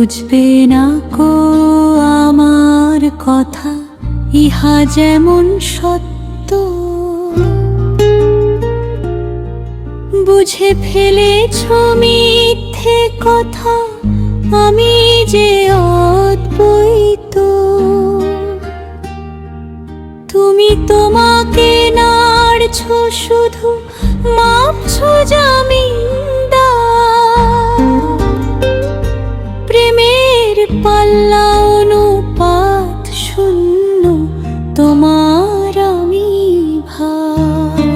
বুঝবে না কো আমার কথা, ইহা যেমন সত্য। বুঝে ফেলেছ মিথ্যে কথা, আমি যে অদ্বৈত। তুমি তোমাকে নাড়ছ শুধু, মাপছ জামিনদার। প্রেমের পাল্লা অনুপাত শূন্য, তোমার আমি ভার।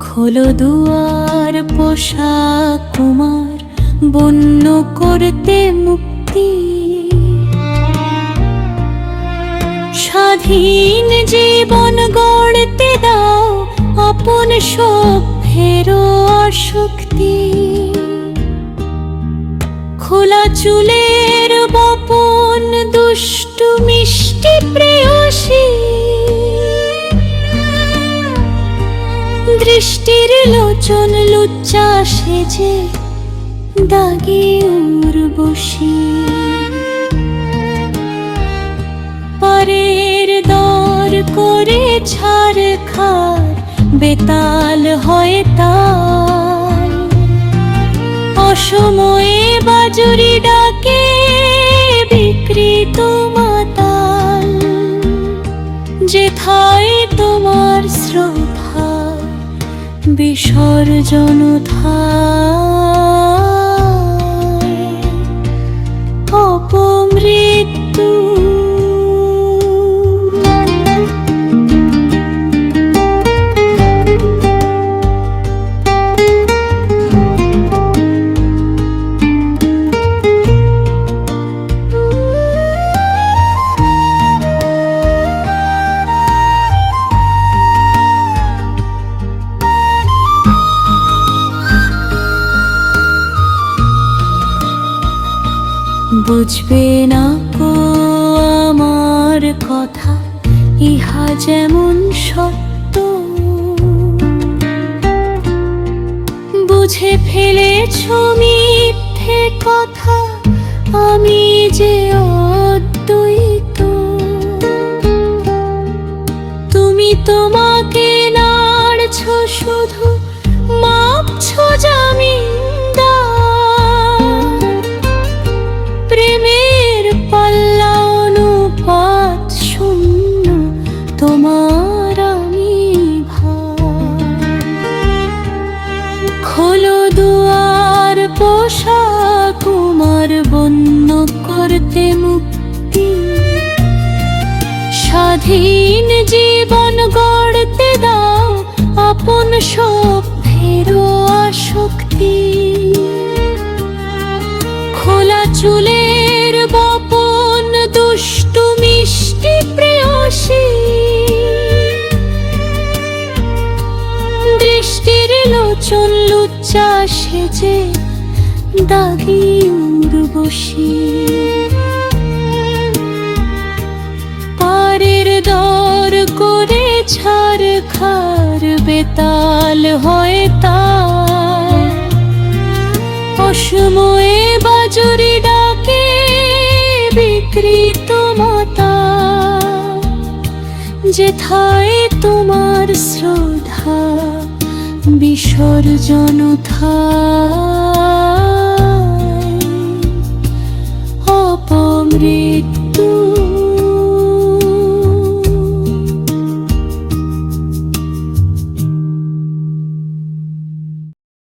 খোলো দুয়ার পোশাক কুমার, বন্য করতে মুক্তি। স্বাধীন জীবন গড়তে দাও, আপন সভ্যের আসক্তি। খোলা চুলের বপন দুষ্টু মিষ্টি প্রেয়সী। দৃষ্টির লোচন লুচ্চা সেজে দাগে উর্বশী। পারের দর করে ছাড় খার, বেতাল হয় তাল। অসময়ে বাজুরি ডাকে বিকৃত মাতাল। যেথায় তোমার শ্রদ্ধা বিসর্জন থায়, অপমৃত্যু। বুঝবে না কো আমার কথা, ইহা যেমন সত্য। বুঝে ফেলেছ মিথ্যে কথা, আমি যে অদ্বৈত। তুমি তোমাকে নাড়ছ শুধু, মাপছ জামিনদার। প্রেমের পাল্লা অনুপাত শূন্য, তোমার আমি ভার। খোলো দুয়ার পোশাক কুমার, বন্য করতে মুক্তি। স্বাধীন জীবন গড়তে দাও, আপন সভ্যের আসক্তি। খোলা চুলের বপন দুষ্টু মিষ্টি প্রেয়সী। দৃষ্টির লোচন লুচ্চা সেজে দাগি উর্বশী। পারের দর করে ছাড় খার, বেতাল হয় তাল। অসময়ে বাজুরি ডাকে বিকৃত মাতাল। যেথায় তোমার শ্রদ্ধা বিসর্জন থায়, অপমৃত্যু।